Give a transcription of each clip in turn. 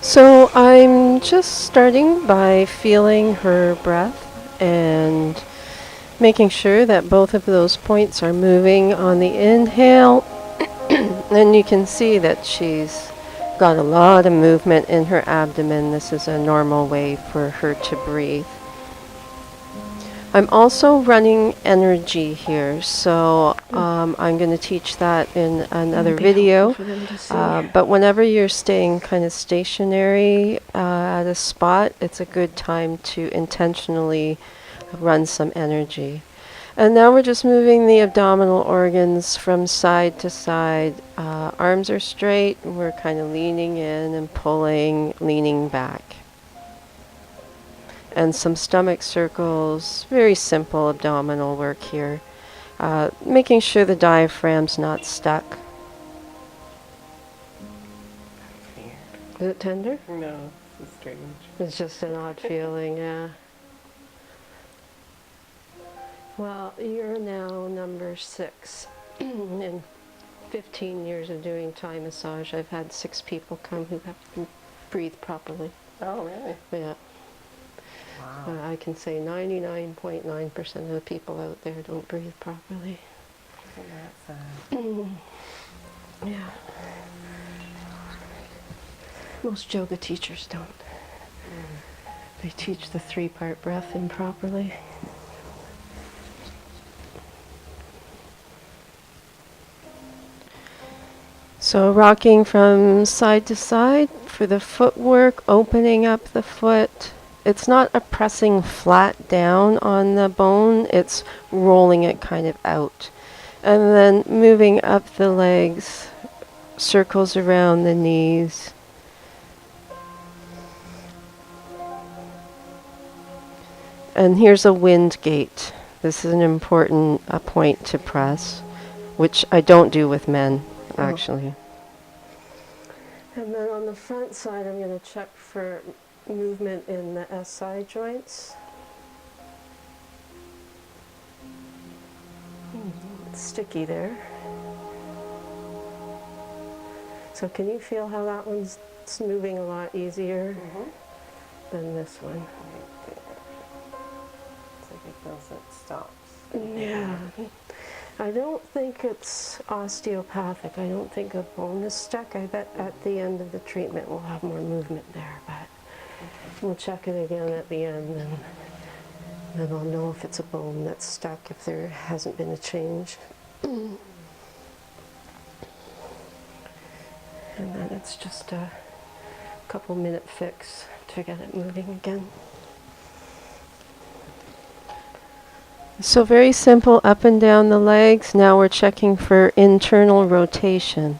So I'm just starting by feeling her breath and making sure that both of those points are moving on the inhale. And you can see that she's got a lot of movement in her abdomen. This is a normal way for her to breathe. I'm also running energy here, so I'm going to teach that in another video. But whenever you're staying kind of stationary at a spot, it's a good time to intentionally run some energy. And now we're just moving the abdominal organs from side to side. Arms are straight, we're kind of leaning in and pulling, leaning back. And some stomach circles, very simple abdominal work here. Making sure the diaphragm's not stuck. Is it tender? No, it's strange. It's just an odd feeling, yeah. Well, you're now number 6. In 15 years of doing Thai massage, I've had 6 people come who have breathed properly. Oh, really? Yeah. Wow. I can say 99.9% of the people out there don't breathe properly. Isn't that sad? Yeah. Most yoga teachers don't. They teach the 3-part breath improperly. So rocking from side to side for the footwork, opening up the foot. It's not a pressing flat down on the bone, it's rolling it kind of out. And then moving up the legs, circles around the knees. And here's a wind gate. This is an important point to press, which I don't do with men, actually. And then on the front side, I'm going to check for movement in the SI joints. It's sticky there. So can you feel how that one's moving a lot easier than this one? It's like it feels it stops. Yeah. I don't think it's osteopathic. I don't think a bone is stuck. I bet at the end of the treatment we'll have more movement there, but we'll check it again at the end, and then I'll know if it's a bone that's stuck, if there hasn't been a change. And then it's just a couple minute fix to get it moving again. So very simple, up and down the legs. Now we're checking for internal rotation.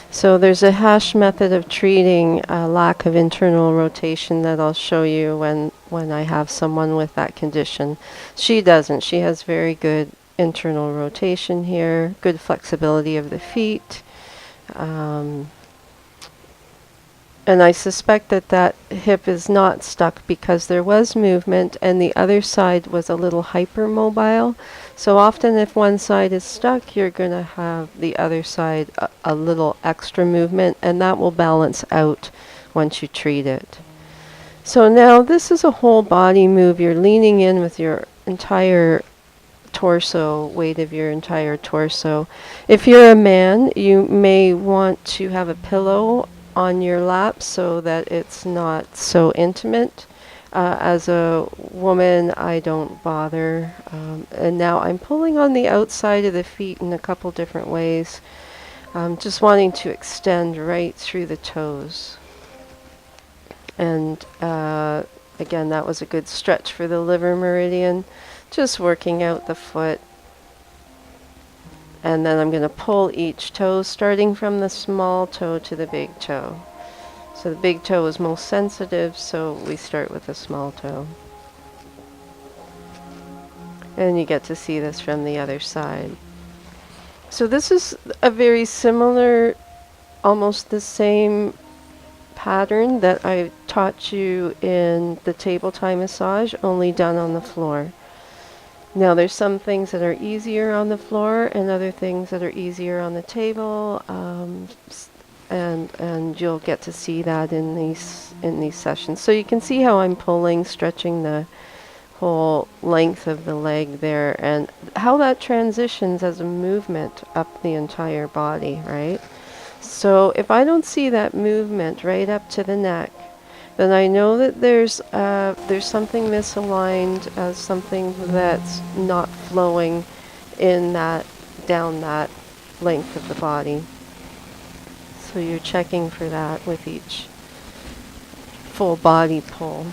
So there's a hash method of treating a lack of internal rotation that I'll show you when I have someone with that condition. She doesn't. She has very good internal rotation here, good flexibility of the feet. And I suspect that that hip is not stuck because there was movement and the other side was a little hypermobile. So often if one side is stuck, you're going to have the other side a little extra movement, and that will balance out once you treat it. So now this is a whole body move. You're leaning in with your entire torso, weight of your entire torso. If you're a man, you may want to have a pillow on your lap so that it's not so intimate. As a woman, I don't bother. And now I'm pulling on the outside of the feet in a couple different ways. Just wanting to extend right through the toes. And again, that was a good stretch for the liver meridian. Just working out the foot. And then I'm going to pull each toe, starting from the small toe to the big toe. So the big toe is most sensitive, so we start with the small toe. And you get to see this from the other side. So this is a very similar, almost the same pattern that I taught you in the table Thai massage, only done on the floor. Now there's some things that are easier on the floor and other things that are easier on the table. and you'll get to see that in these sessions. So you can see how I'm pulling, stretching the whole length of the leg there, and how that transitions as a movement up the entire body, right? So if I don't see that movement right up to the neck, then I know that there's something misaligned, something that's not flowing in that down that length of the body. So you're checking for that with each full body pull.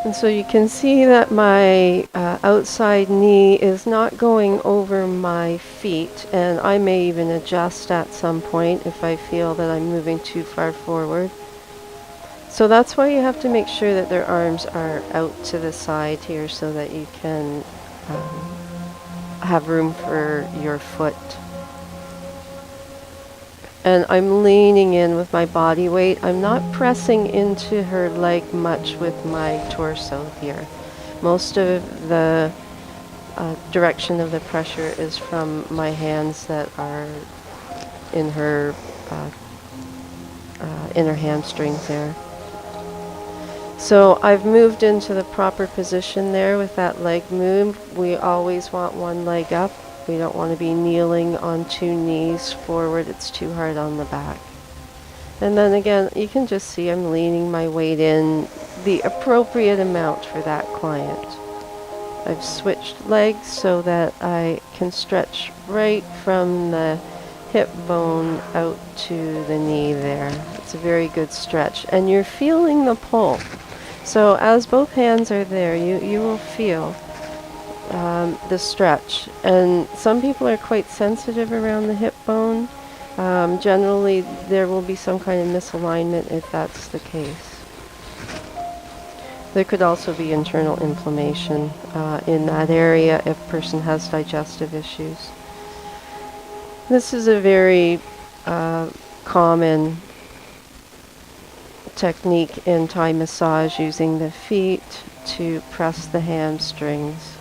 And so you can see that my outside knee is not going over my feet, and I may even adjust at some point if I feel that I'm moving too far forward. So that's why you have to make sure that their arms are out to the side here so that you can have room for your foot. And I'm leaning in with my body weight. I'm not pressing into her leg much with my torso here. Most of the direction of the pressure is from my hands that are in her inner hamstrings there. So I've moved into the proper position there with that leg move. We always want one leg up. We don't want to be kneeling on two knees forward. It's too hard on the back. And then again, you can just see I'm leaning my weight in the appropriate amount for that client. I've switched legs so that I can stretch right from the hip bone out to the knee there. It's a very good stretch. And you're feeling the pull. So as both hands are there, you will feel the stretch. And some people are quite sensitive around the hip bone. Generally, there will be some kind of misalignment if that's the case. There could also be internal inflammation in that area if a person has digestive issues. This is a very common technique in Thai massage, using the feet to press the hamstrings.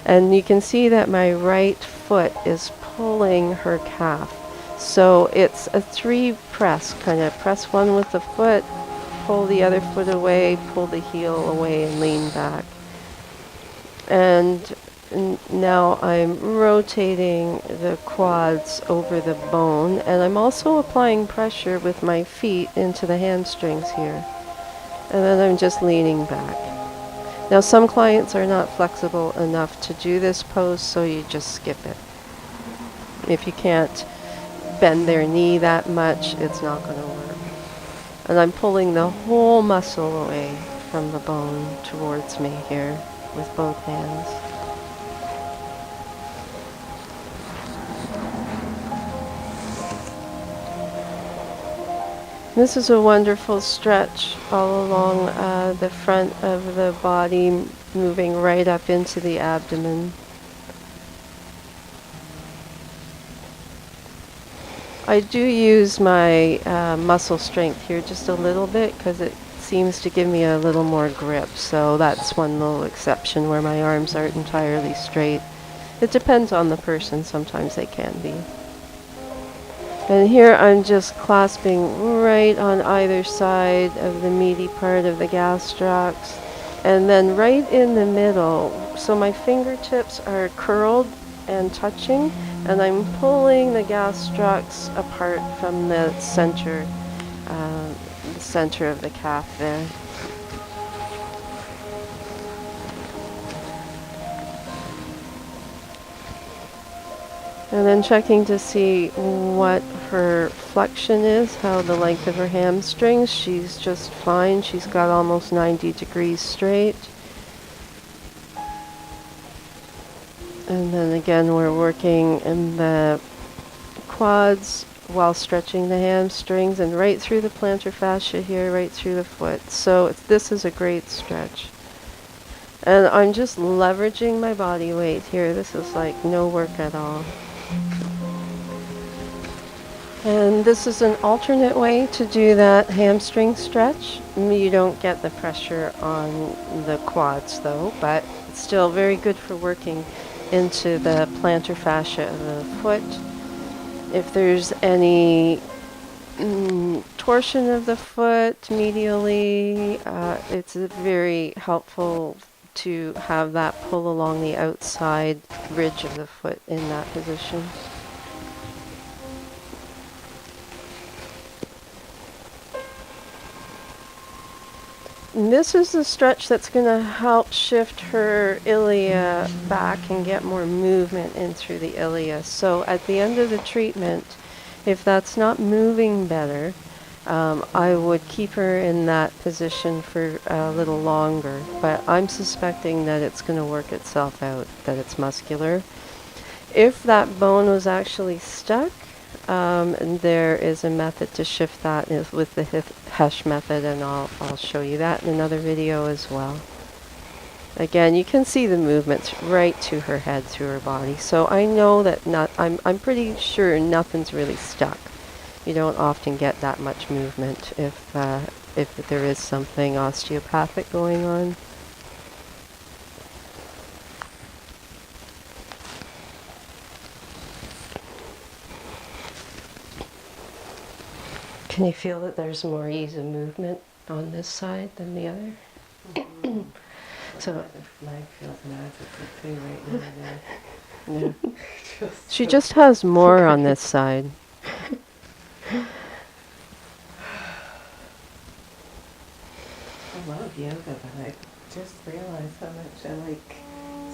And you can see that my right foot is pulling her calf. So it's a 3 press, kind of press one with the foot, pull the other foot away, pull the heel away and lean back. And now I'm rotating the quads over the bone, and I'm also applying pressure with my feet into the hamstrings here. And then I'm just leaning back. Now some clients are not flexible enough to do this pose, so you just skip it. If you can't bend their knee that much, it's not going to work. And I'm pulling the whole muscle away from the bone towards me here with both hands. This is a wonderful stretch all along the front of the body, moving right up into the abdomen. I do use my muscle strength here just a little bit because it seems to give me a little more grip. So that's one little exception where my arms aren't entirely straight. It depends on the person. Sometimes they can be. And here I'm just clasping right on either side of the meaty part of the gastrocs, and then right in the middle. So my fingertips are curled and touching, and I'm pulling the gastrocs apart from the center of the calf there. And then checking to see what her flexion is, how the length of her hamstrings. She's just fine. She's got almost 90 degrees straight. And then again, we're working in the quads while stretching the hamstrings and right through the plantar fascia here, right through the foot. So this is a great stretch. And I'm just leveraging my body weight here. This is like no work at all. And this is an alternate way to do that hamstring stretch. You don't get the pressure on the quads though, but it's still very good for working into the plantar fascia of the foot. If there's any torsion of the foot medially, it's very helpful to have that pull along the outside ridge of the foot in that position. And this is the stretch that's going to help shift her ilia back and get more movement in through the ilia. So at the end of the treatment, if that's not moving better, I would keep her in that position for a little longer. But I'm suspecting that it's going to work itself out, that it's muscular. If that bone was actually stuck, there is a method to shift that with the Hesh method, and I'll show you that in another video as well. Again, you can see the movements right to her head, through her body. So I know that I'm pretty sure nothing's really stuck. You don't often get that much movement if there is something osteopathic going on. Can you feel that there's more ease of movement on this side than the other? Mm-hmm. So My leg feels magical too right now. yeah. Just She so- just has more on this side. I love yoga, but I just realized how much I like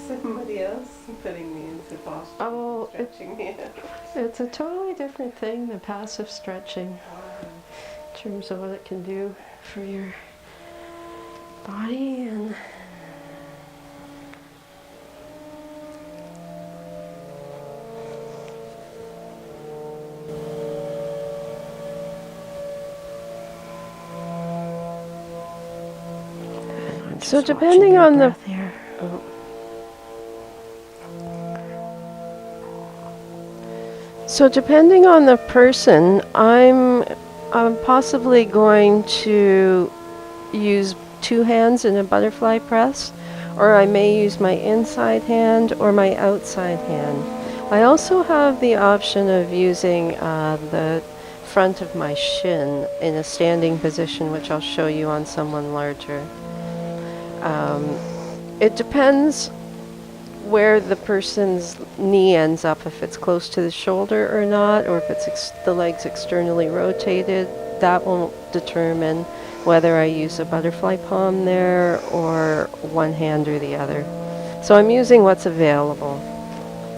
somebody else putting me into posture, Oh, stretching me out. It's a totally different thing, the passive stretching, in terms of what it can do for your body. And so depending on the So depending on the person, I'm possibly going to use two hands in a butterfly press, or I may use my inside hand or my outside hand. I also have the option of using the front of my shin in a standing position, which I'll show you on someone larger. It depends where the person's knee ends up, if it's close to the shoulder or not, or if it's the leg's externally rotated. That will determine whether I use a butterfly palm there or one hand or the other. So I'm using what's available.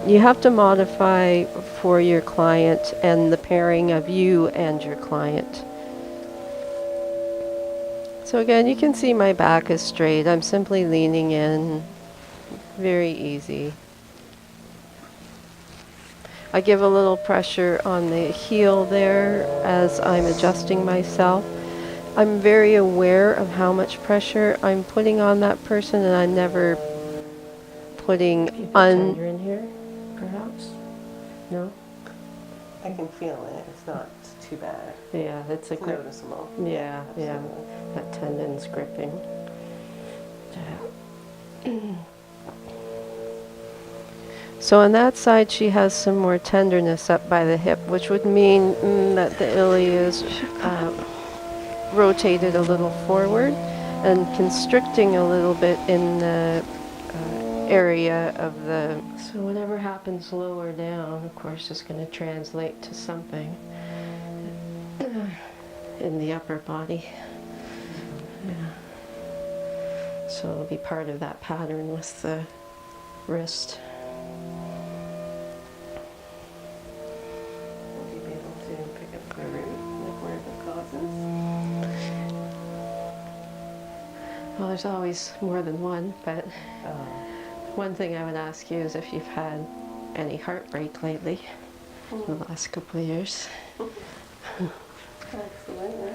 You have to modify for your client and the pairing of you and your client. So again, you can see my back is straight. I'm simply leaning in. Very easy. I give a little pressure on the heel there as I'm adjusting myself. I'm very aware of how much pressure I'm putting on that person, and I'm never putting tender in here, perhaps? No? I can feel it. It's not too bad. Yeah, it's a grip. Noticeable. Yeah, yeah. Absolutely. That tendon's gripping. So on that side, she has some more tenderness up by the hip, which would mean that the ilia is rotated a little forward and constricting a little bit in the area of the... So whatever happens lower down, of course, is going to translate to something in the upper body. Yeah. So it'll be part of that pattern with the wrist. Will you be able to pick up the root, like where the cause is? Well, there's always more than one, but Oh. one thing I would ask you is if you've had any heartbreak lately in the last couple of years. Absolutely.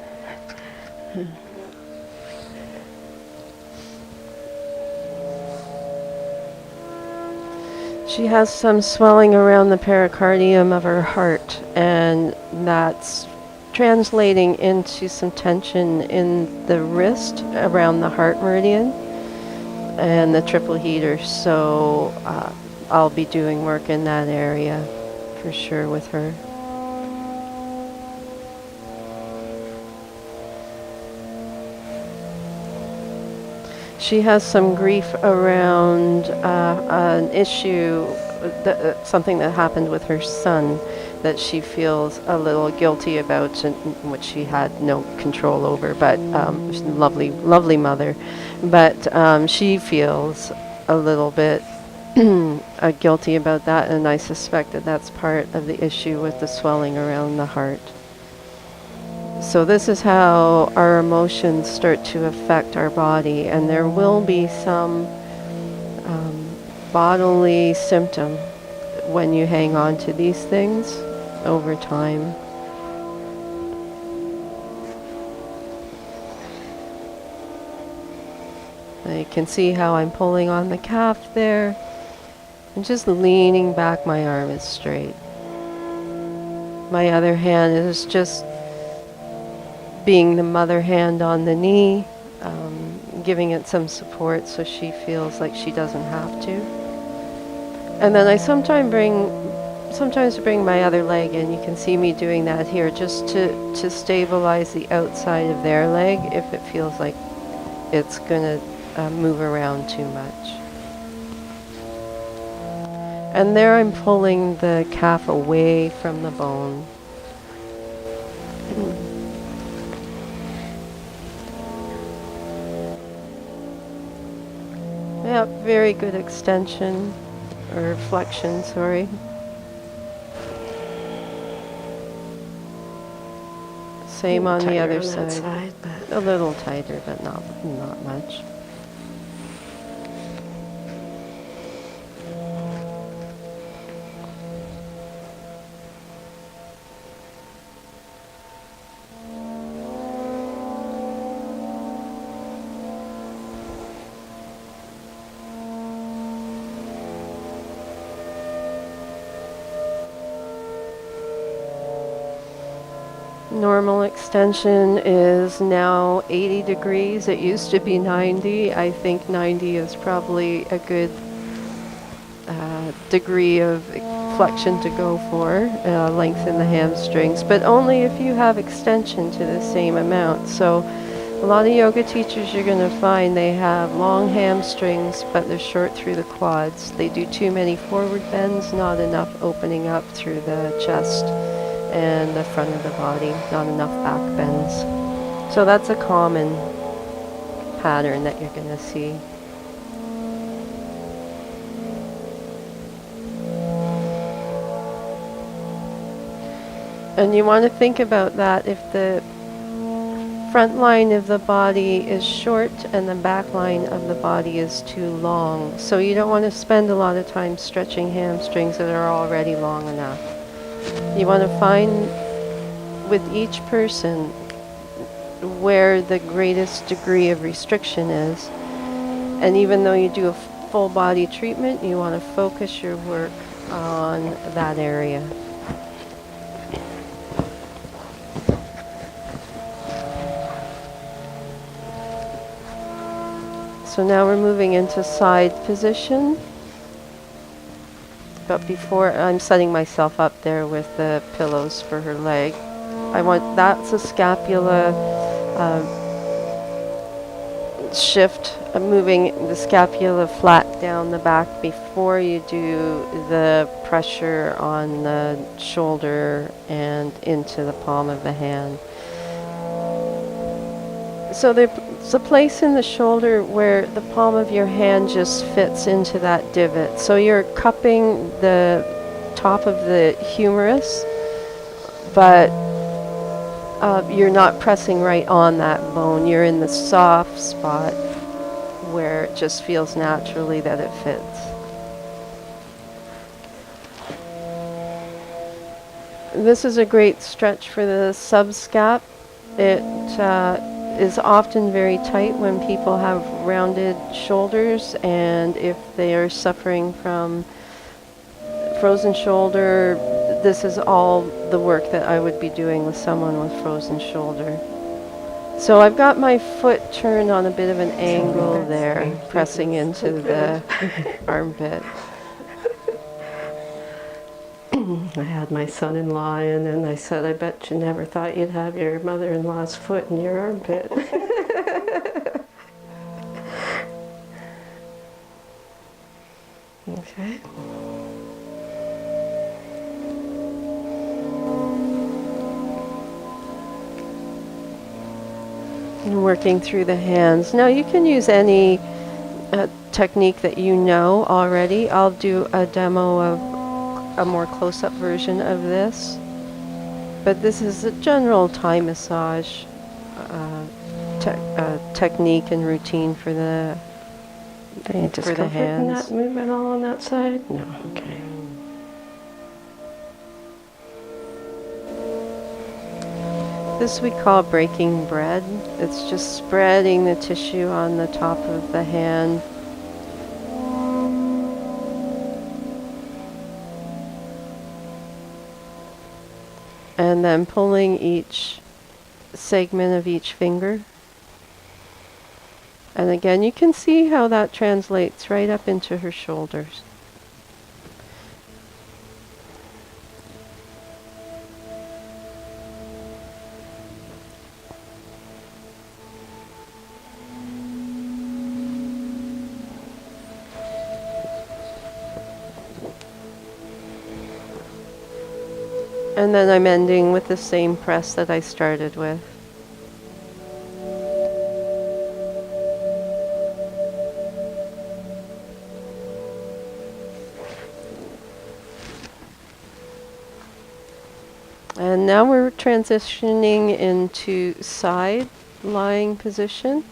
She has some swelling around the pericardium of her heart, and that's translating into some tension in the wrist around the heart meridian and the triple heater. So I'll be doing work in that area for sure with her. She has some grief around an issue, something that happened with her son that she feels a little guilty about, and which she had no control over. But she's a lovely, lovely mother. But she feels a little bit guilty about that, and I suspect that that's part of the issue with the swelling around the heart. So this is how our emotions start to affect our body, and there will be some bodily symptom when you hang on to these things over time. Now you can see how I'm pulling on the calf there and just leaning back. My arm is straight. My other hand is just being the mother hand on the knee, giving it some support so she feels like she doesn't have to. And then I sometimes bring my other leg in. You can see me doing that here just to stabilize the outside of their leg if it feels like it's going to move around too much. And there I'm pulling the calf away from the bone. Yeah, very good extension, or flexion, sorry. Same on the other side. A little tighter, but not much. Normal extension is now 80 degrees. It used to be 90. I think 90 is probably a good degree of flexion to go for, lengthen the hamstrings, but only if you have extension to the same amount. So a lot of yoga teachers you're going to find they have long hamstrings, but they're short through the quads. They do too many forward bends, not enough opening up through the chest and the front of the body, not enough back bends. So that's a common pattern that you're going to see. And you want to think about that if the front line of the body is short and the back line of the body is too long. So you don't want to spend a lot of time stretching hamstrings that are already long enough. You want to find with each person where the greatest degree of restriction is. And even though you do a full body treatment, you want to focus your work on that area. So now we're moving into side position. But before, I'm setting myself up there with the pillows for her leg. That's a scapula shift, moving the scapula flat down the back before you do the pressure on the shoulder and into the palm of the hand. So there's a place in the shoulder where the palm of your hand just fits into that divot. So you're cupping the top of the humerus, but you're not pressing right on that bone. You're in the soft spot where it just feels naturally that it fits. This is a great stretch for the subscap. It is often very tight when people have rounded shoulders, and if they are suffering from frozen shoulder, this is all the work that I would be doing with someone with frozen shoulder. So I've got my foot turned on a bit of an angle there, pressing into the armpit. I had my son-in-law in and I said, I bet you never thought you'd have your mother-in-law's foot in your armpit. Okay. And working through the hands. Now you can use any technique that you know already. I'll do a demo of a more close-up version of this. But this is a general Thai massage technique and routine for the Any discomfort in that movement all on that side? No, okay. This we call breaking bread. It's just spreading the tissue on the top of the hand. And then pulling each segment of each finger. And again, you can see how that translates right up into her shoulders. And then I'm ending with the same press that I started with. And now we're transitioning into side lying position.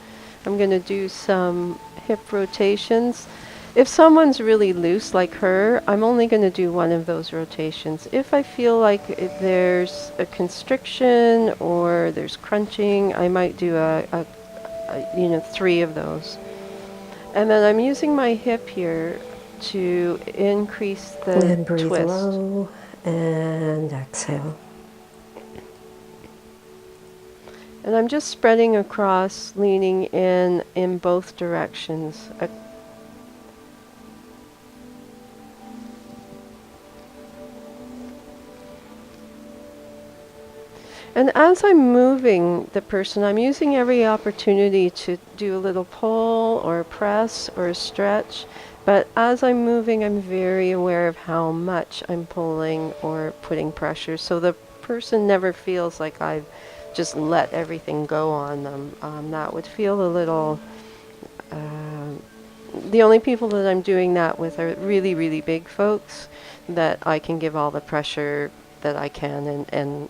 I'm going to do some hip rotations. If someone's really loose like her, I'm only going to do one of those rotations. If I feel like if there's a constriction or there's crunching, I might do three of those. And then I'm using my hip here to increase the and breathe twist. Low and exhale. And I'm just spreading across, leaning in both directions. And as I'm moving the person, I'm using every opportunity to do a little pull or a press or a stretch. But as I'm moving, I'm very aware of how much I'm pulling or putting pressure. So the person never feels like I've just let everything go on them. That would feel a little... the only people that I'm doing that with are really, really big folks that I can give all the pressure that I can and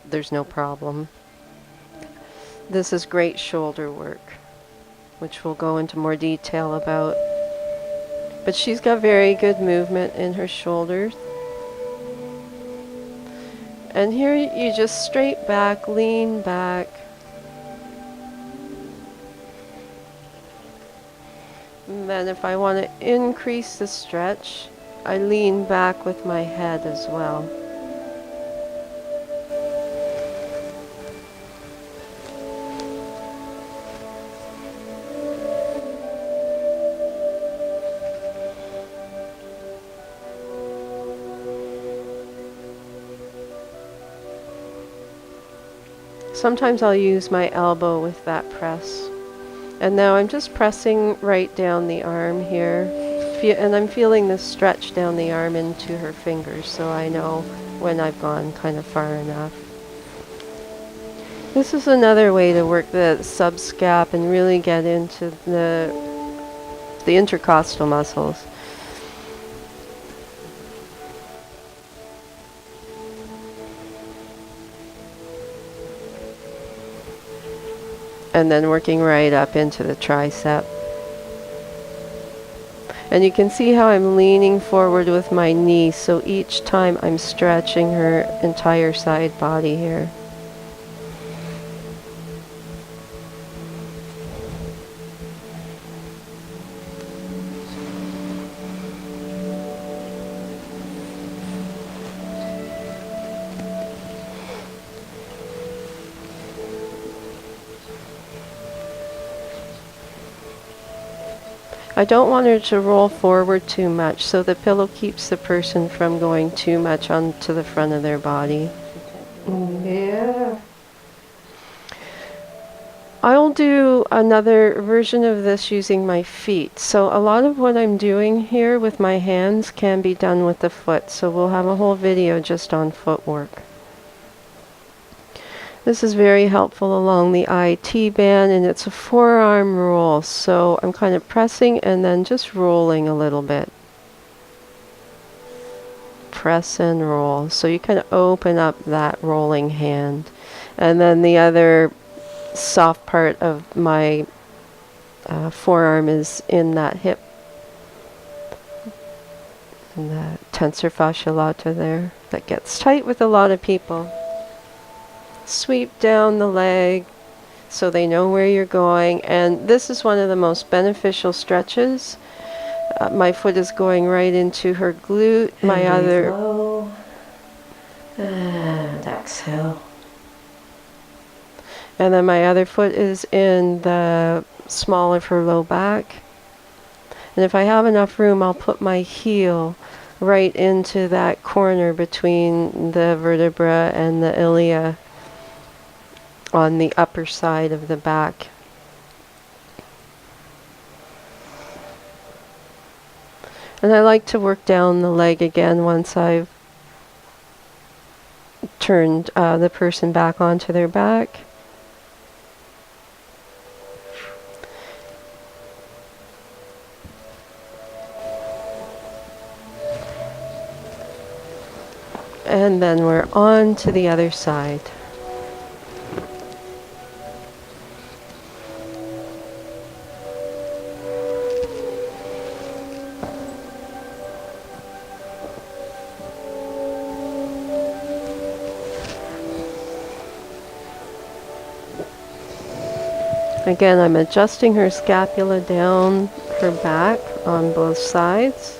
there's no problem. This is great shoulder work, which we'll go into more detail about. But she's got very good movement in her shoulders. And here you just straight back, lean back. And then if I want to increase the stretch, I lean back with my head as well. Sometimes I'll use my elbow with that press. And now I'm just pressing right down the arm here. And I'm feeling this stretch down the arm into her fingers, so I know when I've gone kind of far enough. This is another way to work the subscap and really get into the intercostal muscles. And then working right up into the tricep. And you can see how I'm leaning forward with my knee, so each time I'm stretching her entire side body here. I don't want her to roll forward too much, so the pillow keeps the person from going too much onto the front of their body. Yeah. I'll do another version of this using my feet. So a lot of what I'm doing here with my hands can be done with the foot. So we'll have a whole video just on footwork. This is very helpful along the IT band, and it's a forearm roll. So I'm kind of pressing and then just rolling a little bit. Press and roll. So you kind of open up that rolling hand. And then the other soft part of my forearm is in that hip, and the tensor fascia lata there that gets tight with a lot of people. Sweep down the leg so they know where you're going, and this is one of the most beneficial stretches. My foot is going right into her glute. My other low. And exhale. And then my other foot is in the small of her low back. And if I have enough room, I'll put my heel right into that corner between the vertebra and the ilia on the upper side of the back. And I like to work down the leg again once I've turned the person back onto their back. And then we're on to the other side. Again, I'm adjusting her scapula down her back on both sides.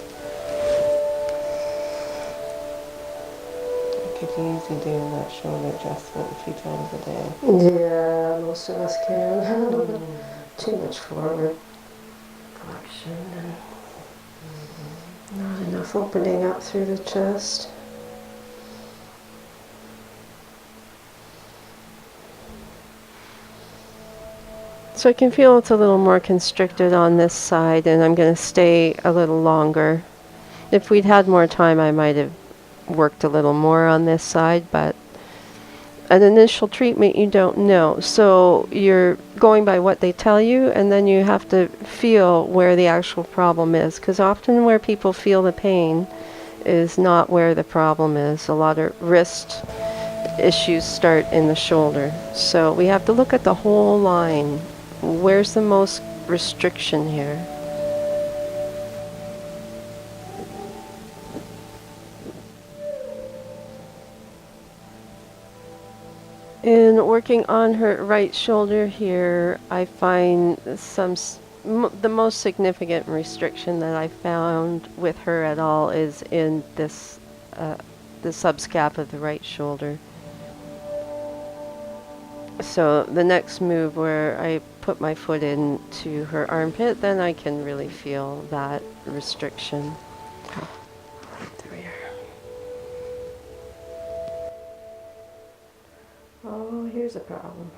You could easily do that shoulder adjustment a few times a day. Yeah, most of us can. Too much forward flexion and not enough opening up through the chest. So I can feel it's a little more constricted on this side, and I'm going to stay a little longer. If we'd had more time, I might have worked a little more on this side, but an initial treatment you don't know. So you're going by what they tell you, and then you have to feel where the actual problem is, because often where people feel the pain is not where the problem is. A lot of wrist issues start in the shoulder. So we have to look at the whole line. Where's the most restriction here? In working on her right shoulder here, I find the most significant restriction that I found with her at all is in this, the subscap of the right shoulder. So the next move where I put my foot into her armpit, then I can really feel that restriction. There we are. Oh, here's a problem.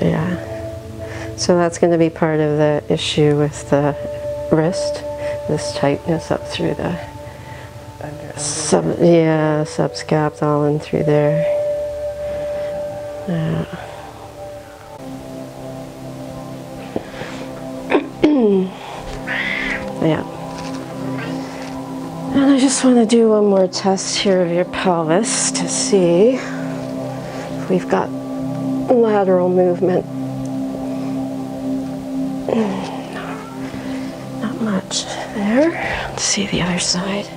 Yeah. So that's going to be part of the issue with the wrist, this tightness up through the subscap all in through there. Yeah. Yeah. And I just want to do one more test here of your pelvis to see if we've got lateral movement. Not much there. Let's see the other side.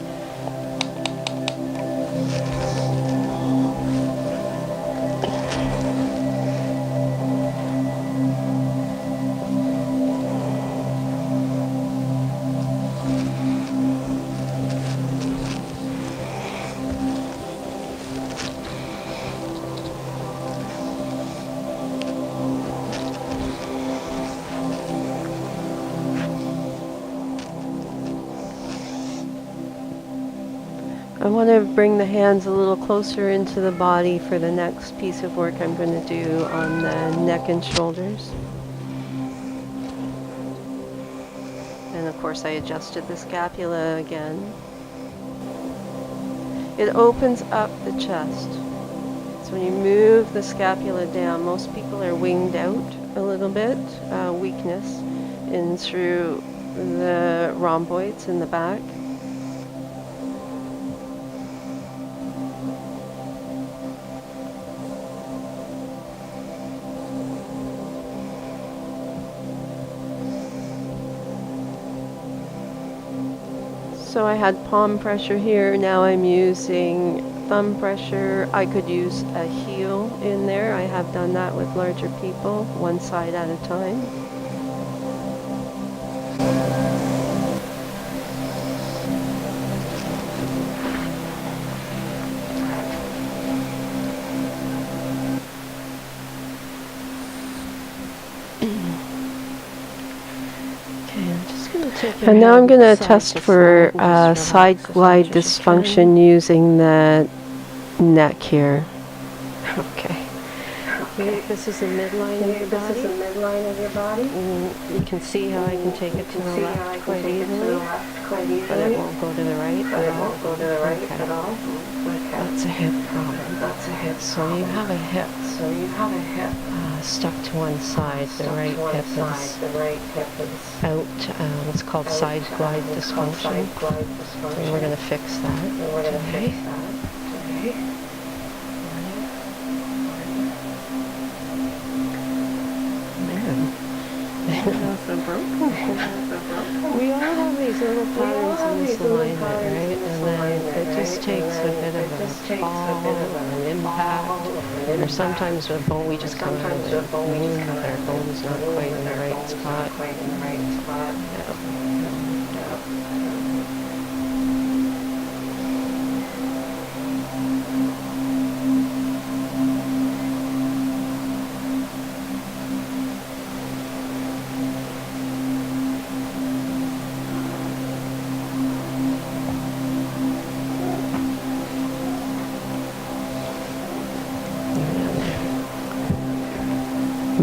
I want to bring the hands a little closer into the body for the next piece of work I'm going to do on the neck and shoulders. And of course I adjusted the scapula again. It opens up the chest. So when you move the scapula down, most people are winged out a little bit, weakness in through the rhomboids in the back. So I had palm pressure here, now I'm using thumb pressure. I could use a heel in there. I have done that with larger people, one side at a time. And now I'm going to test for side glide dysfunction using the neck here. Okay. This is the midline of your body. This is the midline of your body. You can see how I can take it to the left quite easily, but it won't go to the right at all. Okay. That's a hip problem. So you have a hip. Stuck to one side. The right hip is out. It's called side glide dysfunction. And we're going to fix that. Okay. We all have these little patterns in this alignment, right? And then it just takes a bit of a fall or an impact, or sometimes with bone, we just come out of the wound with our bones not quite in the right spot.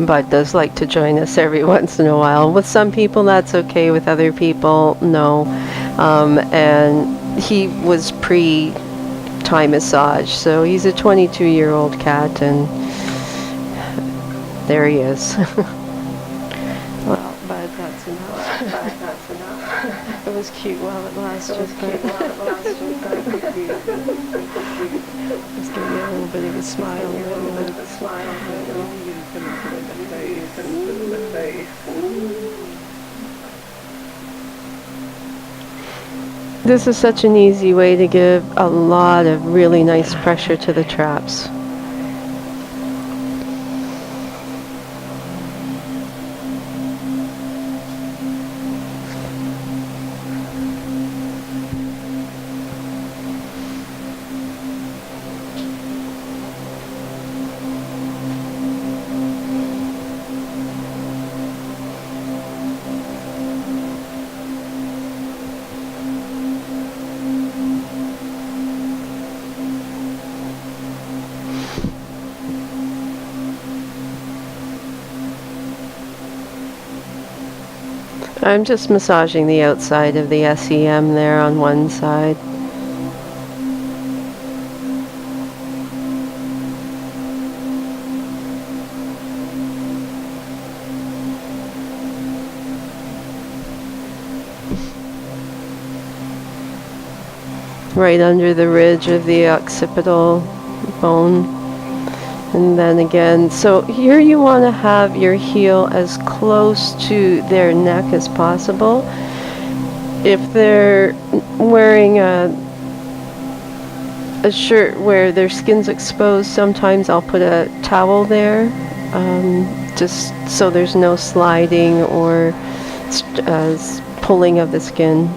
Bud does like to join us every once in a while. With some people, that's okay. With other people, no. And he was pre-Thai massage, so he's a 22-year-old cat, and there he is. Well, Bud, that's enough. It was cute while it lasted. Just give me a little bit of a smile. This is such an easy way to give a lot of really nice pressure to the traps. I'm just massaging the outside of the SEM there on one side. Right under the ridge of the occipital bone. And then again, so here you want to have your heel as close to their neck as possible. If they're wearing a shirt where their skin's exposed, sometimes I'll put a towel there, just so there's no sliding or pulling of the skin.